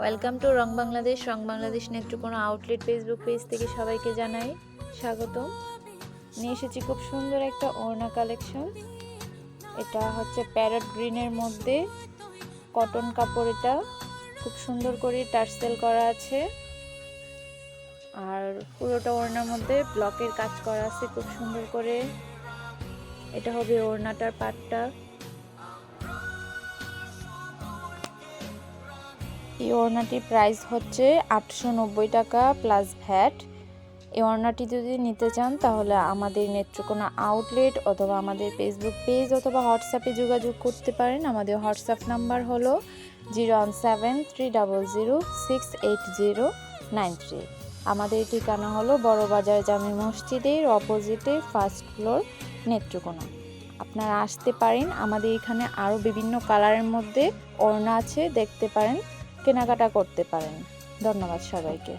Welcome to wrong Bangladesh. Wrong Bangladesh Netrokona outlet Facebook page থেকে সবাইকে জানাই স্বাগতম। নিয়ে এসেছি খুব সুন্দর একটা ওড়না কালেকশন। এটা হচ্ছে প্যারট গ্রিনের মধ্যে কটন কাপড়। এটা খুব সুন্দর করে টার্সেল করা আছে, আর পুরোটা ওড়নার মধ্যে ব্লকের কাজ করা আছে খুব সুন্দর করে। এটা হবে ওড়নাটার পাটটা। এই ওড়নাটির প্রাইস হচ্ছে 890 টাকা প্লাস ভ্যাট। এই ওড়নাটি যদি নিতে চান তাহলে আমাদের নেত্রকোনা আউটলেট অথবা আমাদের ফেসবুক পেজ অথবা হোয়াটসঅ্যাপে যোগাযোগ করতে পারেন। আমাদের হোয়াটসঅ্যাপ নাম্বার হলো 01730068093। আমাদের ঠিকানা হলো বড়বাজার জামে মসজিদের অপোজিটে, ফার্স্ট ফ্লোর, নেত্রকোনা। আপনারা আসতে পারেন। আমাদের এখানে আরও বিভিন্ন কালারের মধ্যে ওড়না আছে, দেখতে পারেন, কেনাকাটা করতে পারেন। ধন্যবাদ সবাইকে।